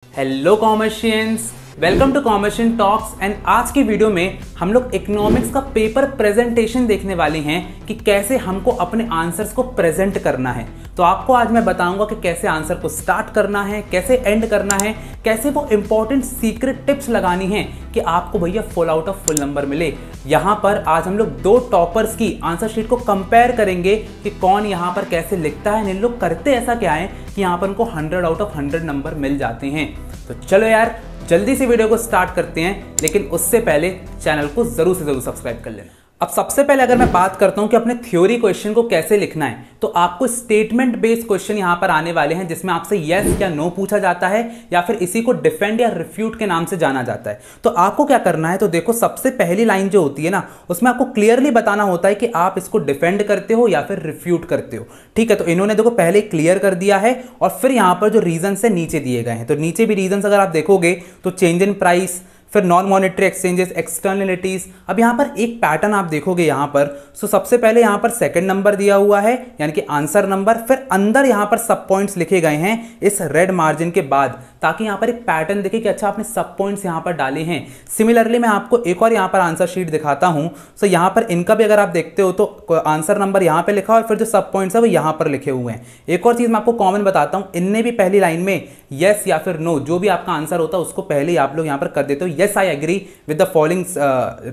Hello commercians, welcome to commercian talks. And आज की video में हम लोग इकोनॉमिक्स का पेपर प्रेजेंटेशन देखने वाले हैं कि कैसे हमको अपने आंसर्स को प्रेजेंट करना है। तो आपको आज मैं बताऊंगा कि कैसे आंसर को स्टार्ट करना है, कैसे एंड करना है, कैसे वो इंपॉर्टेंट सीक्रेट टिप्स लगानी है कि आपको भैया full out of full number मिले। यहाँ पर आज हम लोग दो टॉपर्स की आंसर शीट को कंपेयर करेंगे कि कौन यहाँ पर कैसे लिखता है, इन लोग करते ऐसा क्या है कि यहाँ पर उनको 100 आउट ऑफ 100 नंबर मिल जाते हैं। तो चलो यार जल्दी से वीडियो को स्टार्ट करते हैं, लेकिन उससे पहले चैनल को जरूर से जरूर सब्सक्राइब कर लेना। अब सबसे पहले अगर मैं बात करता हूं कि अपने थ्योरी क्वेश्चन को कैसे लिखना है, तो आपको स्टेटमेंट बेस्ड क्वेश्चन यहां पर आने वाले हैं जिसमें आपसे यस या नो पूछा जाता है या फिर इसी को डिफेंड या रिफ्यूट के नाम से जाना जाता है। तो आपको क्या करना है, तो देखो सबसे पहली लाइन जो होती है ना, उसमें आपको क्लियरली बताना होता है कि आप इसको डिफेंड करते हो या फिर रिफ्यूट करते हो। ठीक है, तो इन्होंने देखो पहले क्लियर कर दिया है और फिर यहां पर जो रीजन है नीचे दिए गए हैं, तो नीचे भी रीजन अगर आप देखोगे तो चेंज इन प्राइस, फिर नॉन मॉनेटरी एक्सचेंजेस, एक्सटर्नलिटीज। अब यहाँ पर एक पैटर्न आप देखोगे यहाँ पर, सो सबसे पहले यहाँ पर सेकंड नंबर दिया हुआ है यानी कि आंसर नंबर, फिर अंदर यहाँ पर सब पॉइंट्स लिखे गए हैं इस रेड मार्जिन के बाद, ताकि यहाँ पर एक पैटर्न दिखे कि अच्छा आपने सब पॉइंट्स यहाँ पर डाले हैं। सिमिलरली मैं आपको एक और यहाँ पर आंसर शीट दिखाता हूँ। सो यहाँ पर इनका भी अगर आप देखते हो तो आंसर नंबर यहाँ पे लिखा और फिर जो सब पॉइंट्स है वो यहाँ पर लिखे हुए हैं। एक और चीज़ मैं आपको कॉमन बताता हूँ, इनने भी पहली लाइन में यस या फिर नो जो भी आपका आंसर होता है उसको पहले ही आप लोग यहाँ पर कर देते हो, yes I agree with the following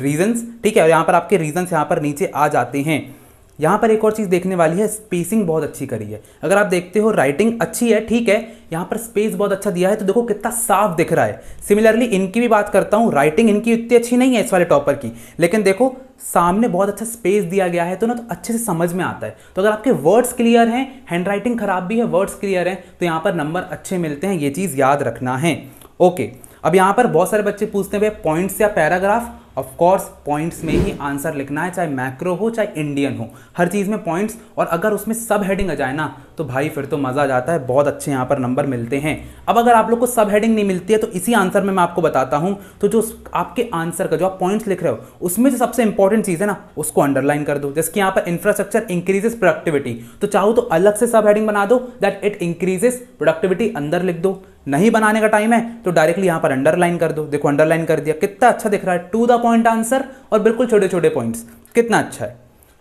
reasons. ठीक है, और यहाँ पर आपके रीजंस यहाँ पर नीचे आ जाते हैं। यहाँ पर एक और चीज़ देखने वाली है, स्पेसिंग बहुत अच्छी करी है। अगर आप देखते हो राइटिंग अच्छी है, ठीक है, यहाँ पर स्पेस बहुत अच्छा दिया है, तो देखो कितना साफ दिख रहा है। सिमिलरली इनकी भी बात करता हूँ, राइटिंग इनकी इतनी अच्छी नहीं है इस वाले टॉपर की, लेकिन देखो सामने बहुत अच्छा स्पेस दिया गया है, तो ना तो अच्छे से समझ में आता है। तो अगर आपके वर्ड्स क्लियर हैं, हैंड राइटिंग खराब भी है, वर्ड्स क्लियर हैं, तो यहाँ पर नंबर अच्छे मिलते हैं। ये चीज़ याद रखना है। ओके, अब यहाँ पर बहुत सारे बच्चे पूछते हैं पॉइंट्स या पैराग्राफ। ऑफ कोर्स पॉइंट्स में ही आंसर लिखना है, चाहे मैक्रो हो चाहे इंडियन हो, हर चीज़ में पॉइंट्स। और अगर उसमें सब हेडिंग आ जाए ना तो भाई फिर तो मज़ा आ जाता है, बहुत अच्छे यहाँ पर नंबर मिलते हैं। अब अगर आप लोग को सब हेडिंग नहीं मिलती है तो इसी आंसर में मैं आपको बताता हूँ, तो जो आपके आंसर का जो आप पॉइंट्स लिख रहे हो उसमें जो सबसे इंपॉर्टेंट चीज़ है ना उसको अंडरलाइन कर दो। जैसे कि यहाँ पर इंफ्रास्ट्रक्चर इंक्रीजेस प्रोडक्टिविटी, तो चाहो तो अलग से सब हेडिंग बना दो दैट इट इंक्रीजेस प्रोडक्टिविटी, अंदर लिख दो। नहीं बनाने का टाइम है तो डायरेक्टली यहां पर अंडरलाइन कर दो। देखो अंडरलाइन कर दिया, कितना अच्छा दिख रहा है, टू द पॉइंट आंसर और बिल्कुल छोटे छोटे पॉइंट्स, कितना अच्छा है।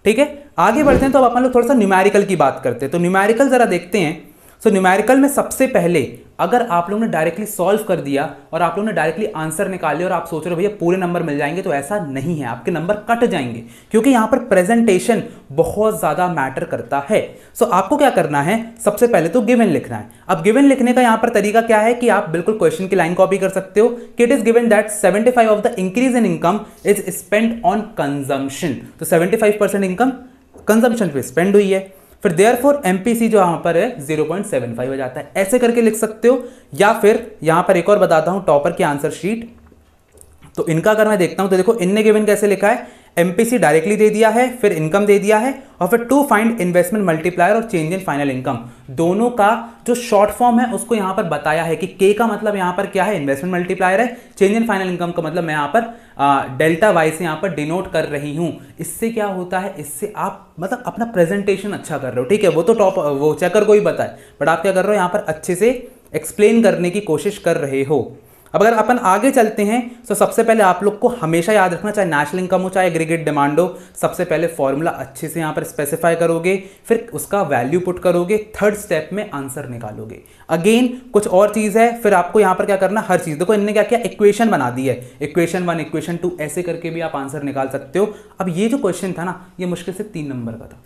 ठीक है, आगे बढ़ते हैं। तो अब अपन लोग थोड़ा सा न्यूमेरिकल की बात करते हैं। तो न्यूमेरिकल जरा देखते हैं। सो न्यूमेरिकल में सबसे पहले अगर आप लोगों ने डायरेक्टली सॉल्व कर दिया और आप लोगों ने डायरेक्टली आंसर निकाल लिया और आप सोच रहे हो भैया पूरे नंबर मिल जाएंगे, तो ऐसा नहीं है, आपके नंबर कट जाएंगे, क्योंकि यहां पर प्रेजेंटेशन बहुत ज्यादा मैटर करता है। सो आपको क्या करना है, सबसे पहले तो गिवन लिखना है। अब गिवन लिखने का यहां पर तरीका क्या है कि आप बिल्कुल क्वेश्चन की लाइन कॉपी कर सकते हो कि it is given that 75 of the increase in income is spend on consumption. तो 75% इनकम कंजम्पशन पे स्पेंड हुई है, फिर देयरफॉर एमपीसी जो यहां पर है 0.75 हो जाता है। ऐसे करके लिख सकते हो। या फिर यहां पर एक और बताता हूं टॉपर की आंसर शीट, तो इनका अगर मैं देखता हूं तो देखो इनने गिवन कैसे लिखा है, एमपीसी डायरेक्टली दे दिया है, फिर इनकम दे दिया है, और फिर टू फाइंड इन्वेस्टमेंट मल्टीप्लायर और चेंज इन फाइनल इनकम, दोनों का जो शॉर्ट फॉर्म है उसको यहां पर बताया है कि के का मतलब यहां पर क्या है, इन्वेस्टमेंट मल्टीप्लायर है, चेंज इन फाइनल इनकम का मतलब मैं यहां पर डेल्टा वाई से यहां पर डिनोट कर रही हूं। इससे क्या होता है, इससे आप मतलब अपना प्रेजेंटेशन अच्छा कर रहे हो। ठीक है, वो तो वो चेकर को ही बताए, बट आप क्या कर रहे हो, यहां पर अच्छे से एक्सप्लेन करने की कोशिश कर रहे हो। अब अगर अपन आगे चलते हैं तो सबसे पहले आप लोग को हमेशा याद रखना, चाहे नेशनल इनकम हो चाहे एग्रीगेट डिमांड हो, सबसे पहले फॉर्मूला अच्छे से यहां पर स्पेसिफाई करोगे, फिर उसका वैल्यू पुट करोगे, थर्ड स्टेप में आंसर निकालोगे। अगेन कुछ और चीज है, फिर आपको यहां पर क्या करना, हर चीज देखो इन्होंने क्या किया, इक्वेशन बना दी है, इक्वेशन 1 इक्वेशन 2 ऐसे करके भी आप आंसर निकाल सकते हो। अब ये जो क्वेश्चन था ना, ये मुश्किल से 3 नंबर का था,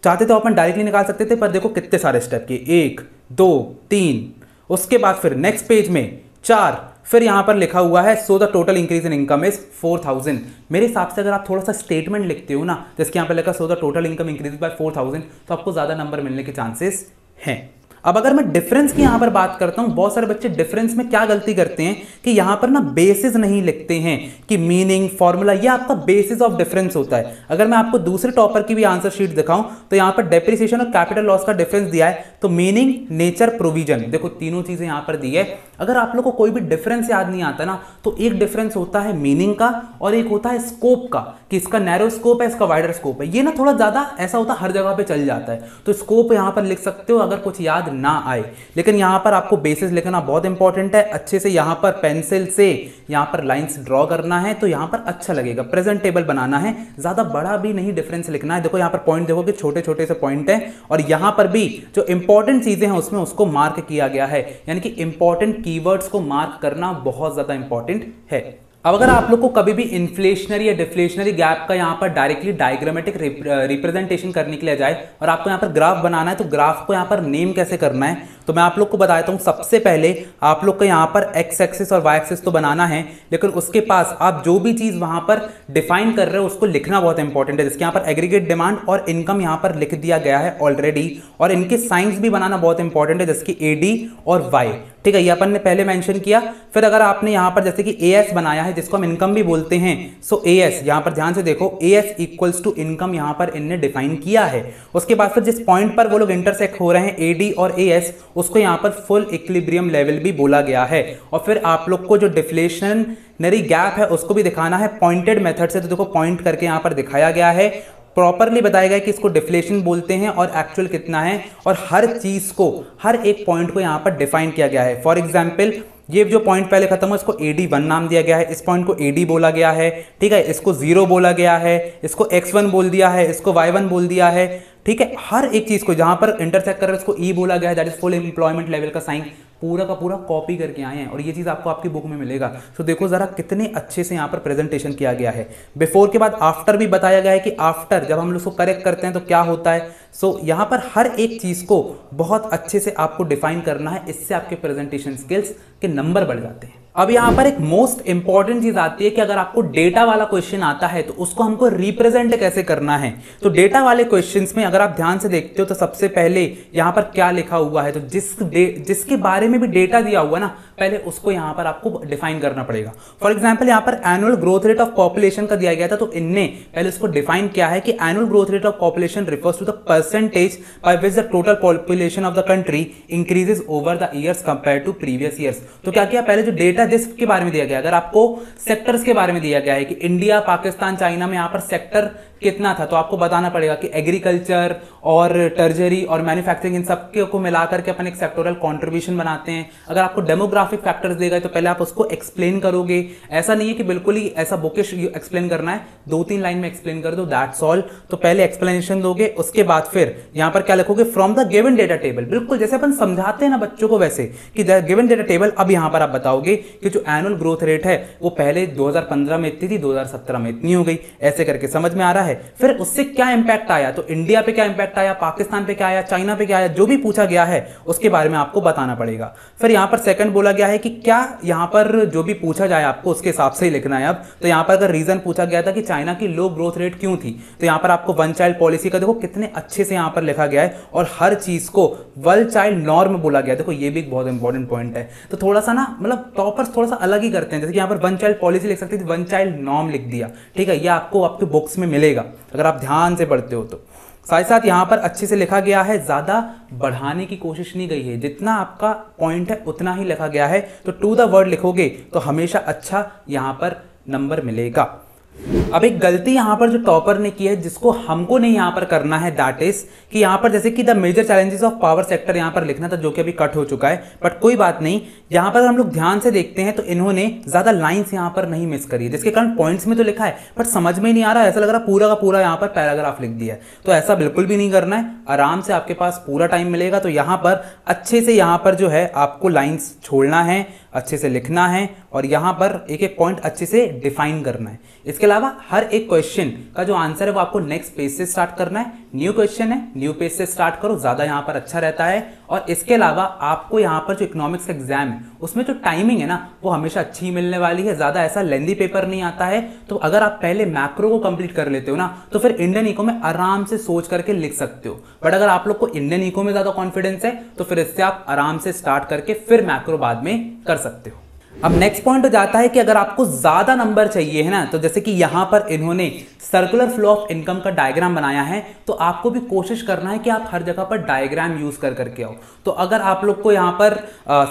चाहते तो अपन डायरेक्टली निकाल सकते थे, पर देखो कितने सारे स्टेप किए, 1 2 3, उसके बाद फिर नेक्स्ट पेज में 4, फिर यहां पर लिखा हुआ है so the total increase in income is 4000। मेरे हिसाब से अगर आप थोड़ा सा स्टेटमेंट लिखते हो ना, जैसे यहां पर लिखा so the total income increase by 4000, तो आपको ज्यादा नंबर मिलने के चांसेस हैं। अब अगर मैं डिफरेंस की यहां पर बात करता हूं, बहुत सारे बच्चे डिफरेंस में क्या गलती करते हैं कि यहां पर ना बेसिस नहीं लिखते हैं कि मीनिंग फॉर्मूला, ये आपका बेसिस ऑफ डिफरेंस होता है। अगर मैं आपको दूसरे टॉपर की भी आंसर शीट दिखाऊं तो यहां पर डेप्रिसिएशन और कैपिटल लॉस का डिफरेंस दिया है, तो मीनिंग, नेचर, प्रोविजन, देखो तीनों चीजें यहां पर दी है। अगर आप लोग को कोई भी डिफरेंस याद नहीं आता ना, तो एक डिफरेंस होता है मीनिंग का और एक होता है स्कोप का, कि इसका नैरो स्कोप है, इसका वाइडर स्कोप है। ये ना थोड़ा ज्यादा ऐसा होता है, हर जगह पे चल जाता है, तो स्कोप यहां पर लिख सकते हो। अगर कुछ याद ना आए। लेकिन यहाँ पर आपको बेसिस लिखना बहुत इंपॉर्टेंट है, अच्छे से यहाँ पर पेंसिल से यहाँ पर लाइंस ड्रॉ करना है तो यहाँ पर अच्छा लगेगा, प्रेजेंटेबल बनाना है, ज़्यादा बड़ा भी नहीं डिफरेंस लिखना है। देखो यहाँ पर पॉइंट देखो कि छोटे छोटे से पॉइंट है और यहाँ पर भी जो इंपॉर्टेंट चीज़ें हैं उसमें उसको मार्क किया गया है, यानी कि इंपॉर्टेंट कीवर्ड्स को मार्क करना बहुत ज़्यादा इंपॉर्टेंट है। अब अगर आप लोग को कभी भी इन्फ्लेशनरी या डिफ्लेशनरी गैप का यहाँ पर डायरेक्टली डायग्रामेटिक रिप्रेजेंटेशन करने के लिए जाए और आपको यहाँ पर ग्राफ बनाना है तो ग्राफ को यहाँ पर नेम कैसे करना है तो मैं आप लोग को बताता हूँ। सबसे पहले आप लोग को यहाँ पर एक्स एक्सिस और वाई एक्सिस तो बनाना है, लेकिन उसके पास आप जो भी चीज़ वहाँ पर डिफाइन कर रहे हो उसको लिखना बहुत इंपॉर्टेंट है। जिसके यहाँ पर एग्रीगेट डिमांड और इनकम यहाँ पर लिख दिया गया है ऑलरेडी, और इनके साइंस भी बनाना बहुत इंपॉर्टेंट है जैसे कि AD और Y। ठीक है, ये अपन ने पहले मेंशन किया। फिर अगर आपने यहाँ पर जैसे कि AS बनाया है जिसको हम इनकम भी बोलते हैं, सो AS यहाँ पर ध्यान से देखो, AS इक्वल्स टू इनकम यहाँ पर इनने डिफाइन किया है। उसके बाद फिर जिस पॉइंट पर वो लोग इंटरसेक्ट हो रहे हैं AD और AS, उसको यहाँ पर फुल इक्विलिब्रियम लेवल भी बोला गया है। और फिर आप लोग को जो डिफ्लेशनरी गैप है उसको भी दिखाना है पॉइंटेड मेथड से, तो देखो पॉइंट करके यहाँ पर दिखाया गया है, प्रॉपरली बताया गया कि इसको डिफ्लेशन बोलते हैं और एक्चुअल कितना है, और हर चीज को, हर एक पॉइंट को यहाँ पर डिफाइन किया गया है। फॉर एग्जाम्पल ये जो पॉइंट पहले खत्म हुआ इसको AD1 नाम दिया गया है, इस पॉइंट को AD बोला गया है, ठीक है, इसको 0 बोला गया है, इसको X1 बोल दिया है, इसको Y1 बोल दिया है। ठीक है, हर एक चीज को जहां पर इंटरसेक्ट कर रहे हैं उसको E बोला गया है, that is full employment level का साइन। पूरा का पूरा कॉपी करके आए हैं और ये चीज़ आपको आपकी बुक में मिलेगा। तो देखो ज़रा कितने अच्छे से यहाँ पर प्रेजेंटेशन किया गया है। बिफोर के बाद आफ्टर भी बताया गया है कि आफ्टर जब हम लोग उसको करेक्ट करते हैं तो क्या होता है। सो यहाँ पर हर एक चीज़ को बहुत अच्छे से आपको डिफाइन करना है, इससे आपके प्रेजेंटेशन स्किल्स के नंबर बढ़ जाते हैं। अब यहाँ पर एक मोस्ट इंपॉर्टेंट चीज आती है कि अगर आपको डेटा वाला क्वेश्चन आता है तो उसको हमको रिप्रेजेंट कैसे करना है। तो डेटा वाले क्वेश्चंस में अगर आप ध्यान से देखते हो तो सबसे पहले यहाँ पर क्या लिखा हुआ है, तो जिसके बारे में भी डेटा दिया हुआ ना पहले उसको यहाँ पर आपको डिफाइन करना पड़ेगा। फॉर एग्जाम्पल यहाँ पर annual growth rate of population का दिया गया था, तो इनने पहले उसको डिफाइन किया है कि annual growth rate of population refers to the percentage by which the total population of the country increases over the years compare to previous years. तो क्या किया, पहले जो डेटा जिसके बारे में दिया गया, अगर आपको सेक्टर्स के बारे में दिया गया है कि इंडिया, पाकिस्तान, चाइना में यहाँ पर सेक्टर कितना था, तो आपको बताना पड़ेगा कि एग्रीकल्चर और टर्जरी और मैन्युफैक्चरिंग इन सब को मिलाकर के अपन एक सेक्टोरल कंट्रीब्यूशन बनाते हैं। अगर आपको डेमोग्राफिक फैक्टर्स देगा तो पहले आप उसको एक्सप्लेन करोगे। ऐसा नहीं है कि बिल्कुल ही ऐसा बुकिश एक्सप्लेन करना है, 2-3 लाइन में एक्सप्लेन कर दो, दैट्स ऑल। तो पहले एक्सप्लेनेशन दोगे, उसके बाद फिर यहाँ पर क्या लिखोगे, from the given data table, बिल्कुल जैसे अपन समझाते हैं ना बच्चों को वैसे कि गिवन डेटा टेबल। अब यहाँ पर आप बताओगे कि जो एनुअल ग्रोथ रेट है वो पहले 2015 में इतनी थी, 2017 में इतनी हो गई, ऐसे करके समझ में आ रहा है। फिर उससे क्या इंपैक्ट आया, तो इंडिया पे क्या इंपैक्ट आया, पाकिस्तान पे क्या आया, चाइना पे क्या आया, जो भी पूछा गया है उसके बारे में आपको बताना पड़ेगा। फिर यहाँ पर सेकंड बोला गया है कि क्या यहाँ पर जो भी पूछा जाए आपको उसके हिसाब से ही लिखना है। अब तो यहाँ पर अगर रीजन पूछा गया था कि चाइना की लो ग्रोथ रेट क्यों थी, तो यहाँ पर आपको वन चाइल्ड पॉलिसी का देखो कितने अच्छे से यहाँ पर लिखा गया है और हर चीज को वन चाइल्ड नॉर्म बोला गया। देखो ये भी एक बहुत इंपॉर्टेंट पॉइंट है। तो थोड़ा सा ना मतलब टॉपर्स थोड़ा सा अलग ही करते हैं, जैसे कि यहाँ पर वन चाइल्ड पॉलिसी लिख सकते थे, वन चाइल्ड नॉर्म लिख दिया। ठीक है, ये आपको आपके बुक्स में मिलेगा अगर आप ध्यान से पढ़ते हो तो। साथ ही साथ यहाँ पर अच्छे से लिखा गया है, ज्यादा बढ़ाने की कोशिश नहीं गई है, जितना आपका पॉइंट है उतना ही लिखा गया है। तो टू द वर्ड लिखोगे तो हमेशा अच्छा यहाँ पर नंबर मिलेगा। अब एक गलती यहाँ पर जो टॉपर ने की है जिसको हमको नहीं यहाँ पर करना है, दैट इज कि यहाँ पर जैसे कि the major challenges of power sector यहाँ पर लिखना था, जो कि अभी कट हो चुका है, बट कोई बात नहीं। यहाँ पर हम लोग ध्यान से देखते हैं तो इन्होंने ज्यादा लाइंस यहाँ पर नहीं मिस करी है, जिसके कारण पॉइंट्स में तो लिखा है बट समझ में ही नहीं आ रहा, ऐसा लग रहा पूरा का पूरा यहाँ पर पैराग्राफ लिख दिया है। तो ऐसा बिल्कुल भी नहीं करना है, आराम से आपके पास पूरा टाइम मिलेगा। तो यहाँ पर अच्छे से यहाँ पर जो है आपको लाइंस छोड़ना है, अच्छे से लिखना है और यहाँ पर एक एक पॉइंट अच्छे से डिफाइन करना है। इसके अलावा हर एक क्वेश्चन का जो आंसर है वो आपको नेक्स्ट पेज से स्टार्ट करना है। न्यू क्वेश्चन है, न्यू पेज से स्टार्ट करो, ज्यादा यहाँ पर अच्छा रहता है। और इसके अलावा आपको यहाँ पर जो इकोनॉमिक्स का एग्जाम है उसमें जो टाइमिंग है ना वो हमेशा अच्छी मिलने वाली है, ज्यादा ऐसा लेंदी पेपर नहीं आता है। तो अगर आप पहले मैक्रो को कंप्लीट कर लेते हो ना तो फिर इंडियन इको में आराम से सोच करके लिख सकते हो। बट अगर आप लोग को इंडियन इको में ज्यादा कॉन्फिडेंस है तो फिर इससे आप आराम से स्टार्ट करके फिर मैक्रो बाद में कर सकते हो। अब नेक्स्ट पॉइंट हो जाता है कि अगर आपको ज़्यादा नंबर चाहिए है ना, तो जैसे कि यहाँ पर इन्होंने सर्कुलर फ्लो ऑफ इनकम का डायग्राम बनाया है, तो आपको भी कोशिश करना है कि आप हर जगह पर डायग्राम यूज़ करके आओ। तो अगर आप लोग को यहाँ पर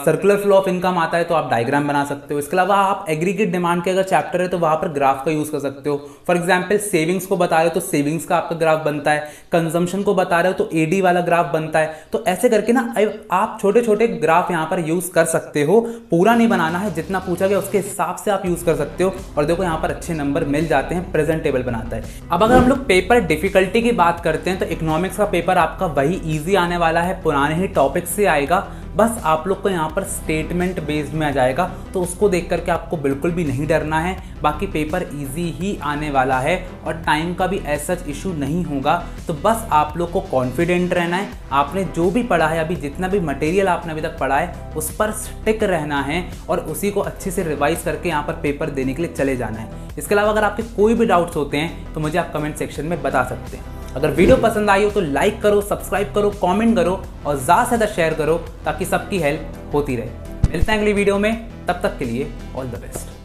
सर्कुलर फ्लो ऑफ इनकम आता है तो आप डायग्राम बना सकते हो। इसके अलावा आप एग्रीगेट डिमांड के अगर चैप्टर है तो वहाँ पर ग्राफ का यूज़ कर सकते हो। फॉर एग्जाम्पल सेविंग्स को बता रहे हो तो सेविंग्स का आपका ग्राफ बनता है, कंजम्पशन को बता रहे हो तो एडी वाला ग्राफ बनता है। तो ऐसे करके ना आप छोटे छोटे ग्राफ यहाँ पर यूज़ कर सकते हो। पूरा नहीं बनाना है, जितना पूछा गया उसके हिसाब से आप यूज़ कर सकते हो। और देखो यहाँ पर अच्छे नंबर मिल जाते हैं, प्रेजेंटेबल बनाता है। अब अगर हम लोग पेपर डिफिकल्टी की बात करते हैं तो इकोनॉमिक्स का पेपर आपका वही इजी आने वाला है, पुराने ही टॉपिक से आएगा। बस आप लोग को यहाँ पर स्टेटमेंट बेस्ड में आ जाएगा, तो उसको देख करके आपको बिल्कुल भी नहीं डरना है। बाकी पेपर इजी ही आने वाला है और टाइम का भी ऐसा इशू नहीं होगा। तो बस आप लोग को कॉन्फिडेंट रहना है। आपने जो भी पढ़ा है, अभी जितना भी मटेरियल आपने अभी तक पढ़ा है उस पर स्टिक रहना है और उसी को अच्छे से रिवाइज करके यहाँ पर पेपर देने के लिए चले जाना है। इसके अलावा अगर आपके कोई भी डाउट्स होते हैं तो मुझे आप कमेंट सेक्शन में बता सकते हैं। अगर वीडियो पसंद आई हो तो लाइक करो, सब्सक्राइब करो, कमेंट करो और ज़्यादा से ज़्यादा शेयर करो ताकि सबकी हेल्प होती रहे। मिलते हैं अगली वीडियो में, तब तक के लिए ऑल द बेस्ट।